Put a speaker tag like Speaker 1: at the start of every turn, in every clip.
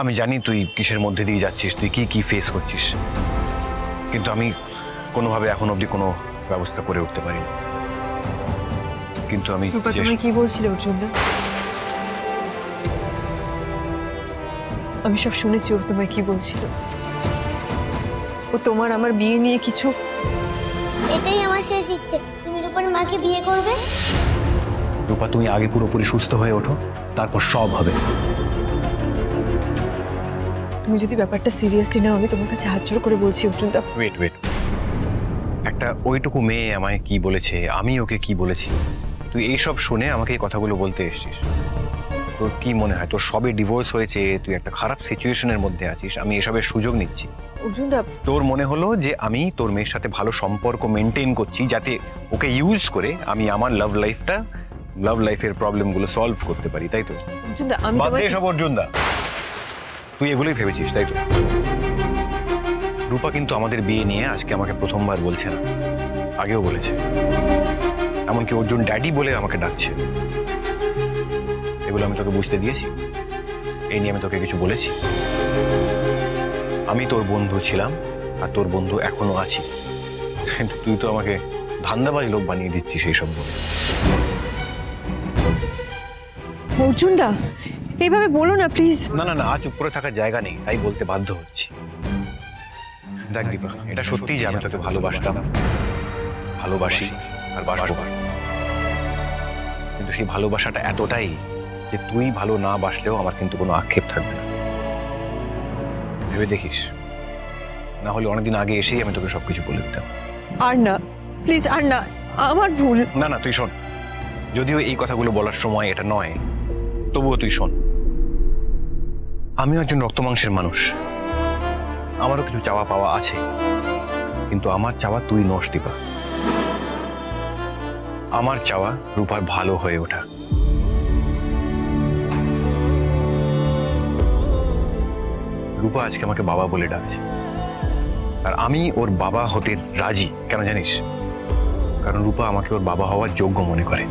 Speaker 1: আমি জানি তুই কিসের মধ্যে দিয়ে যাচ্ছিস, তুই কি কি ফেস করছিস, কিন্তু আমি কোনোভাবে এখন অবধি কোনো ব্যবস্থা করে উঠতে পারিনি। কিন্তু আমি
Speaker 2: রূপা, তুমি কি বলছিলে অর্জুনদা? আমি সব শুনেছি। ও তোমায় কি বলছিল? ও তোমার আমার বিয়ে নিয়ে কিছু...
Speaker 3: এটাই আমার শেষ ইচ্ছে, তুমি রূপার মাকে বিয়ে করবে।
Speaker 1: রূপা, তুমি আগে পুরোপুরি সুস্থ হয়ে ওঠো, তারপর সব হবে।
Speaker 2: তুমি যদি ব্যাপারটা সিরিয়াসলি নাও, আমি তোমার কাছে হাত জোড় করে বলছি অর্জুনদা।
Speaker 1: ওয়েট ওয়েট, একটা ওইটুকু মেয়ে আমায় কি বলেছে, আমি ওকে কি বলেছি, তুই এইসব শুনে আমাকে এই কথাগুলো বলতে এসেছিস? তোর কি মনে হয় তোর সবে ডিভোর্স হয়েছে, তুই একটা খারাপ সিচুয়েশনের মধ্যে আছিস, আমি এসবের সুযোগ নিচ্ছি?
Speaker 2: অর্জুনদা,
Speaker 1: তোর মনে হলো যে আমি তোর মেয়ের সাথে ভালো সম্পর্ক মেনটেন করছি যাতে ওকে ইউজ করে আমি আমার লাভ লাইফের প্রবলেমগুলো সলভ করতে পারি, তাই তো?
Speaker 2: অর্জুনদা, আমি
Speaker 1: বাদ দে
Speaker 2: তোমায়...
Speaker 1: এসব অর্জুনদা, তুই এগুলোই ভেবেছিস, তাই তো? রূপা কিন্তু আমাদের বিয়ে নিয়ে আজকে আমাকে প্রথমবার বলছে না, আগেও বলেছে, এমনকি অর্জুন ড্যাডি বলে আমাকে ডাকছে। এগুলো আমি তোকে বুঝতে দিয়েছি? এই নিয়ে আমি তোকে কিছু বলেছি? আমি তোর বন্ধু ছিলাম আর তোর বন্ধু এখনো আছি, কিন্তু তুই তো আমাকে ধান্দাবাজ লোক বানিয়ে দিচ্ছিস এইসব বলে।
Speaker 2: অর্জুনদা, এইভাবে বলো না প্লিজ।
Speaker 1: না না না, আজ চুপ করে থাকার জায়গা নেই, তাই বলতে বাধ্য হচ্ছি। দেখ দীপা, এটা সত্যিই যে আমি তোকে ভালোবাসতাম, ভালোবাসি আর বাসবো, কিন্তু সেই ভালোবাসাটা এতটাই যে তুই ভালো না বাসলেও আমার কিন্তু কোনো আক্ষেপ থাকবে না। ভেবে দেখিস, না হলে অনেকদিন আগে এসেই আমি তোকে সবকিছু বলে দিতাম।
Speaker 2: আর না, প্লিজ, আর না, আমার ভুল।
Speaker 1: না না, তুই শোন, যদিও এই কথাগুলো বলার সময় এটা নয়, তবুও তুই শোন। আমিও একজন রক্তমাংসের মানুষ, আমারও কিছু চাওয়া পাওয়া আছে, কিন্তু আমার চাওয়া তুই নস দীপা। আমার চাওয়া রূপার ভালো হয়ে ওঠা। রূপা আজকে আমাকে বাবা বলে ডাকছে, আর আমি ওর বাবা হতে রাজি। কেন জানিস? কারণ রূপা আমাকে ওর বাবা হওয়ার যোগ্য মনে করে।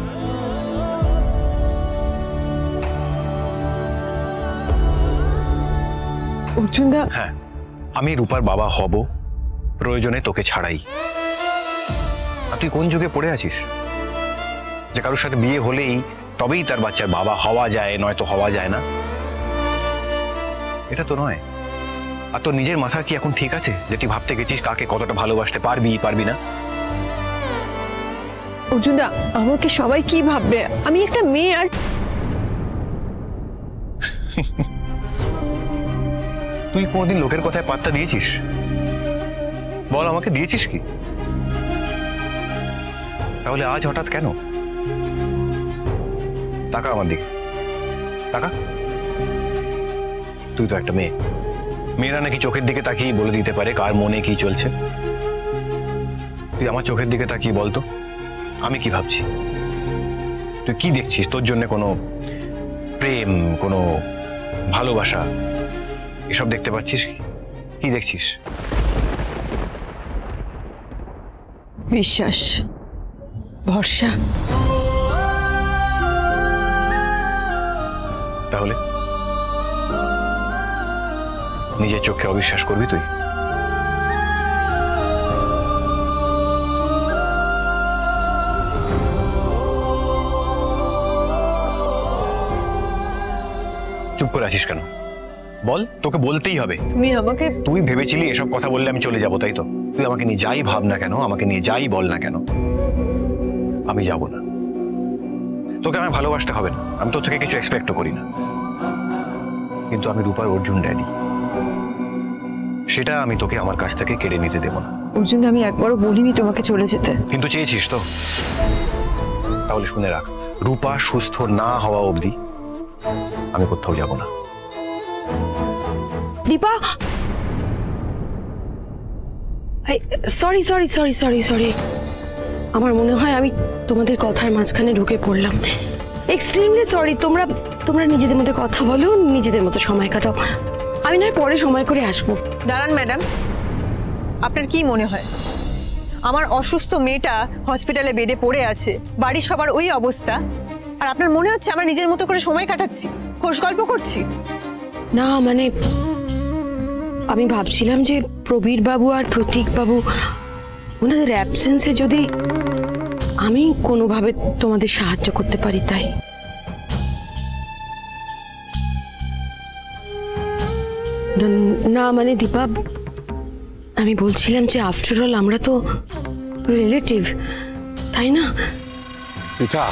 Speaker 2: অর্জুনদা,
Speaker 1: হ্যাঁ, আমি রূপার বাবা হব, প্রয়োজনে তোকে ছাড়াই। আর তুই কোন যুগে পড়ে আছিস যে কারোর সাথে বিয়ে হলেই তবেই তার বাচ্চার বাবা হওয়া যায়, নয়তো হওয়া যায় না? এটা তো নয়। আর তোর নিজের মাথা কি এখন ঠিক আছে যে তুই ভাবতে গেছিস কাকে কতটা ভালোবাসতে পারবি না?
Speaker 2: অর্জুনদা, আমাকে সবাই কি ভাববে? আমি একটা মেয়ে। আর
Speaker 1: তুই কোনোদিন লোকের কথায় পাত্তা দিয়েছিস? বল আমাকে, দিয়েছিস কি? তাহলে আজ হঠাৎ কেন? টাকা আমার দিকে, টাকা। তুই তো একটা মেয়ে, মেয়েরা নাকি চোখের দিকে তাকিয়ে বলে দিতে পারে কার মনে কি চলছে। তুই আমার চোখের দিকে তাকিয়ে বলতো আমি কি ভাবছি। তুই কি দেখছিস? তোর জন্য কোনো প্রেম, কোনো ভালোবাসা এসব দেখতে পাচ্ছিস? কি দেখছিস?
Speaker 2: বিশ্বাস, ভরসা।
Speaker 1: তাহলে নিজের চোখে অবিশ্বাস করবি তুই? চুপ করে আছিস কেন? বল, তোকে বলতেই হবে।
Speaker 2: তুমি আমাকে...
Speaker 1: তুই ভেবেছিলি এসব কথা বললে আমি চলে যাব, তাই তো? তুই আমাকে নিয়ে যাই ভাব না কেন, আমাকে নিয়ে যাই বল না কেন, আমি যাব না। তোকে আমি ভালোবাসতে হবে না, আমি তোর থেকে কিছু এক্সপেক্টও করি না, কিন্তু আমি রূপার অর্জুন ড্যাডি, সেটা আমি তোকে আমার কাছ থেকে কেড়ে নিতে দেব না।
Speaker 2: অর্জুন, আমি একবারও বলিনি তোমাকে চলে যেতে।
Speaker 1: কিন্তু চেয়েছিস তো? তাহলে শুনে রাখ, রূপা সুস্থ না হওয়া অবধি আমি কোথাও যাব না।
Speaker 4: Dipa, sorry sorry sorry sorry sorry আমার মনে হয় আমি তোমাদের কথার মাঝখানে ঢুকে পড়লাম। Extremely sorry. তোমরা তোমরা নিজেদের মধ্যে কথা বলো, নিজেদের মতো সময় কাটাও। আমি নয় পরে সময় করে আসবো।
Speaker 2: দাঁড়ান ম্যাডাম, আপনার কি মনে হয় আমার অসুস্থ মেয়েটা হসপিটালে বেডে পড়ে আছে, বাড়ির সবার ওই অবস্থা, আর আপনার মনে হচ্ছে আমরা নিজের মতো করে সময় কাটাচ্ছি, খোশ গল্প করছি?
Speaker 4: না মানে আমি ভাবছিলাম যে প্রবীর বাবু আর প্রতীক বাবু ওনাদের অ্যাবসেন্সে যদি আমি কোনোভাবে তোমাদের সাহায্য করতে পারি তাই। না মানে দীপা, আমি বলছিলাম যে আফটার অল আমরা তো রিলেটিভ, তাই না?
Speaker 5: পিতা,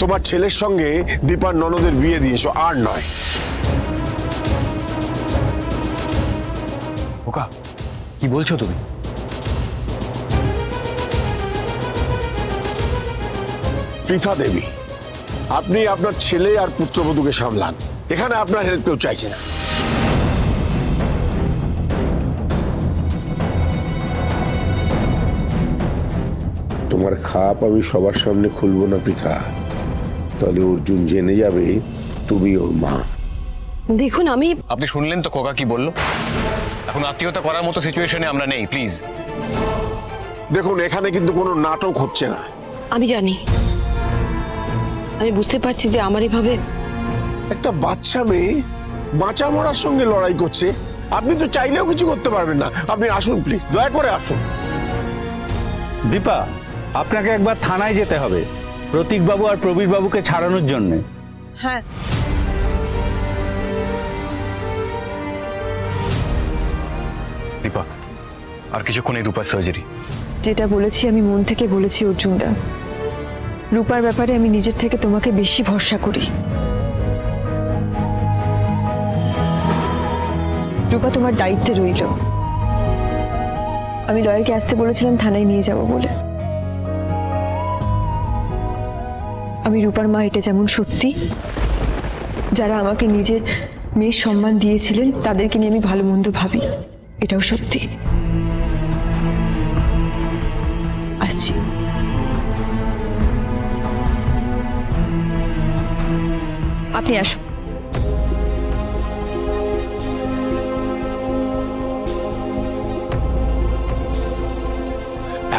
Speaker 5: তোমার ছেলের সঙ্গে দীপার ননদের বিয়ে দিয়েছো, আর নয়।
Speaker 1: ওকা কি বলছো তুমি?
Speaker 5: পৃথা দেবী, আপনি আপনার ছেলে আর পুত্রবধূকে সামলান, এখানে আপনার হেল্প কেউ চাইছে না। তোমার খাপ আমি সবার সামনে খুলবো না পৃথা, তাহলে অর্জুন জেনে যাবে তুমি ওর মা।
Speaker 4: দেখুন
Speaker 1: আপনি শুনলেন তো কোকা কি বললো? এখন আত্মীয়তা করার মতো সিচুয়েশনে আমরা নেই, প্লিজ।
Speaker 5: দেখুন, এখানে কিন্তু কোনো নাটক হচ্ছে না।
Speaker 4: আমি জানি, আমি বুঝতে পারছি যে আমার এভাবে
Speaker 5: একটা বাচ্চা মেয়ে বাঁচা মরার সঙ্গে লড়াই করছে, আপনি তো চাইলেও কিছু করতে পারবেন না। আপনি আসুন প্লিজ, দয়া করে আসুন।
Speaker 6: দীপা, আপনাকে একবার থানায় যেতে হবে প্রতীক বাবু আর প্রবীর বাবুকে ছাড়ানোর জন্য।
Speaker 2: হ্যাঁ,
Speaker 1: দীপা, আর কিছুক্ষণ এই রূপার সার্জারি।
Speaker 2: যেটা বলেছি আমি মন থেকে বলেছি অর্জুনদা। রূপার ব্যাপারে আমি নিজের থেকে তোমাকে বেশি ভরসা করি। রূপা তোমার দায়িত্বে রইল। আমি লয়ারকে আসতে বলেছিলাম থানায় নিয়ে যাব বলে। আমি রূপার মা, এটা যেমন সত্যি, যারা আমাকে নিজের মেয়ের সম্মান দিয়েছিলেন তাদেরকে নিয়ে আমি ভালো মন্দ ভাবি, এটাও সত্যি। আসছি। আপনি আসুন।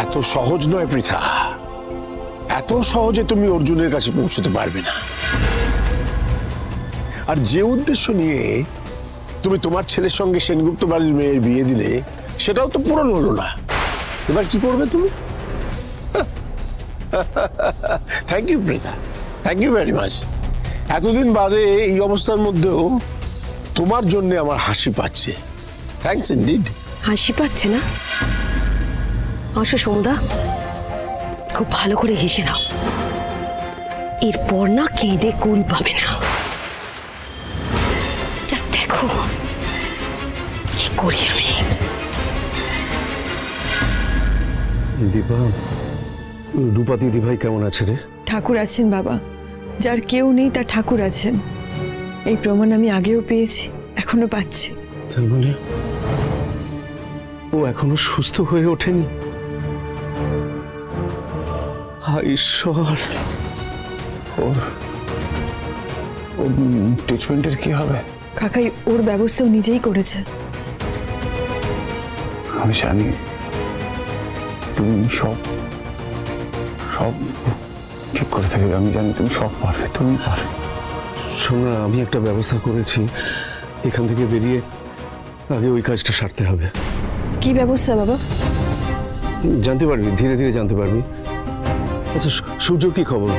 Speaker 5: এত সহজ নয় পৃথা, এত সহজে তুমি অর্জুনের কাছে পৌঁছতে পারবে না। আর যে উদ্দেশ্য নিয়ে তুমি তোমার ছেলের সঙ্গে সেনগুপ্ত বাড়ির মেয়ের বিয়ে দিলে, সেটাও তো পূরণ হলো না। এবার কি করবে তুমি? Thank you Pritha, thank you very much. এতদিন বাদে এই অবস্থার মধ্যেও তোমার জন্য আমার হাসি পাচ্ছে। Thanks indeed.
Speaker 4: হাসি পাচ্ছে না? আসো সমুদা, খুব ভালো করে হেসে নাও, এরপর না কেঁদে কুল পাবে না। জাস্ট দেখো কি করি আমি।
Speaker 7: দীপা, রূপা দিদি ভাই কেমন আছে রে?
Speaker 2: ঠাকুর আছেন বাবা, যার কেউ নেই তার ঠাকুর আছেন। এই প্রমাণ আমি আগেও পেয়েছি, এখনো পাচ্ছি।
Speaker 7: তার মানে ও এখনো সুস্থ হয়ে ওঠেনি? হায় ঈশ্বর, ওর ট্রিটমেন্টের কি হবে?
Speaker 2: কাকাই ওর ব্যবস্থাও নিজেই করেছে।
Speaker 7: আমি জানি তুমি সব সব ঠিক করে থাকবে, আমি জানি তুমি সব পারবে, তুমি পারবে। শোনো, আমি একটা ব্যবস্থা করেছি, এখান থেকে বেরিয়ে আগে ওই কাজটা সারতে হবে।
Speaker 2: কি ব্যবস্থা বাবা?
Speaker 7: জানতে পারবি, ধীরে ধীরে জানতে পারবি। আচ্ছা, সূর্য কি খবর?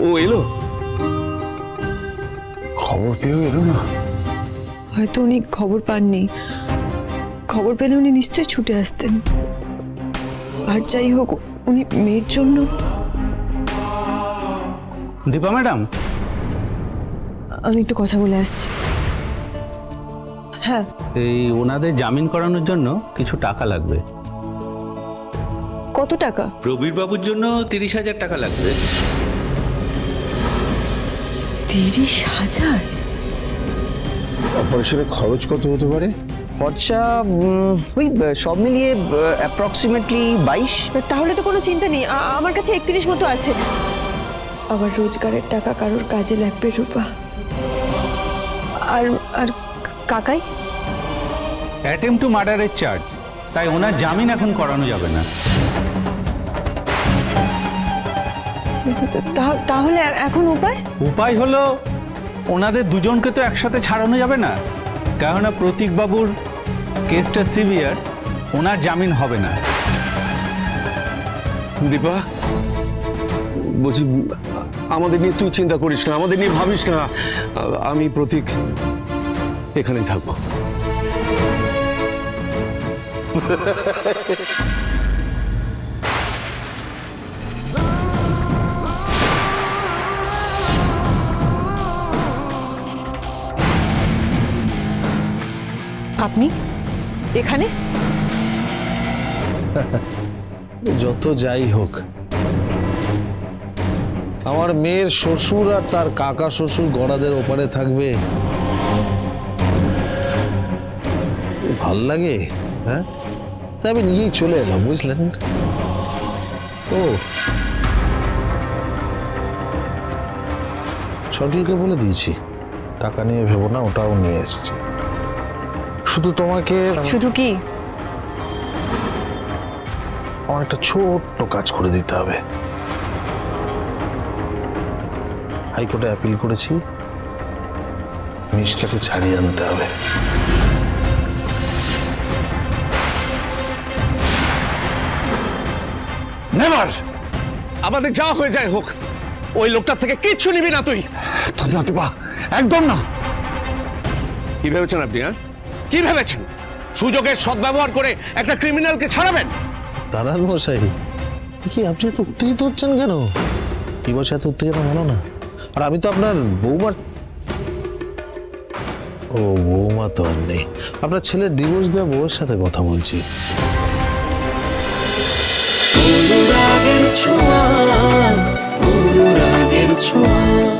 Speaker 7: ও এলো? খবর পেয়েও এলো না?
Speaker 2: হয়তো উনি খবর পাননি, খবর পেলে উনি নিশ্চয়ই ছুটে আসতেন। আর যাই হোক, উনি মেয়ের জন্য।
Speaker 6: দীপা ম্যাডাম,
Speaker 2: আমি একটু কথা বলে আসছি। হ্যাঁ,
Speaker 6: এই ওনাদের জামিন করানোর জন্য কিছু টাকা লাগবে।
Speaker 2: কত টাকা?
Speaker 6: প্রবীর বাবুর জন্য 30,000 টাকা লাগবে।
Speaker 2: 30,000?
Speaker 5: অপারেশনের খরচ কত হতে পারে?
Speaker 8: খরচা ওই সব মিলিয়ে অ্যাপ্রক্সিমেটলি 22।
Speaker 2: তাহলে তো কোনো চিন্তা নেই, আমার কাছে 31 মতো আছে। আবার রোজগারের টাকা কারোর কাজে লাগবে রূপা। আর আর কাকাই
Speaker 6: অ্যাটেম্প টু মার্ডারের চার্জ, তাই ওনার জামিন এখন করানো যাবে না।
Speaker 2: তাহলে এখন উপায়?
Speaker 6: উপায় হলো ওনাদের দুজনকে তো একসাথে ছাড়ানো যাবে না, কেননা প্রতীকবাবুর কেসটা সিভিয়ার, ওনার জামিন হবে না।
Speaker 7: দীপা বলছি, আমাদের নিয়ে তুই চিন্তা করিস না, আমাদের নিয়ে ভাবিস না। আমি প্রতীক এখানেই থাকবো।
Speaker 2: আপনি এখানে?
Speaker 9: যত যাই হোক, আমার মেয়ের শ্বশুর আর তার কাকা শ্বশুর গড়াদের ওপারে থাকবে, ভাল লাগে? হ্যাঁ, তাই আমি নিজেই চলে এলাম, বুঝলেন? ও সঠিককে বলে দিয়েছি, টাকা নিয়ে ভেবো না, ওটাও নিয়ে এসেছি। শুধু তোমাকে,
Speaker 2: শুধু কি?
Speaker 9: আমার একটা ছোট্ট কাজ করে দিতে হবে। হাইকোর্টে অ্যাপিল করেছি, মিশকাকে ছাড়িয়ে আনতে হবে।
Speaker 7: নেভার! আমাদের যা হয়ে যায় হোক, ওই লোকটার থেকে কিচ্ছু নিবি না তুই। একদম না দীপা, একদম না। কি ভেবেছেন আপনি? হ্যাঁ, কি ভেবেছেন? সুযোগের সদ্ব্যবহার করে একটা ক্রিমিনালকে ছাড়াবেন?
Speaker 9: দাঁড়ান মশাই, কি আপনি এত উত্তেজিত হচ্ছেন কেন? কি বসে এত উত্তেজিত হলো না? আর আমি তো আপনার বৌমার, ও বৌমা তো আর নেই, আপনার ছেলের ডিভোর্স দেওয়া বউয়ের সাথে কথা বলছি।
Speaker 10: অনুরাগের ছোঁয়া, অনুরাগের ছোঁয়া।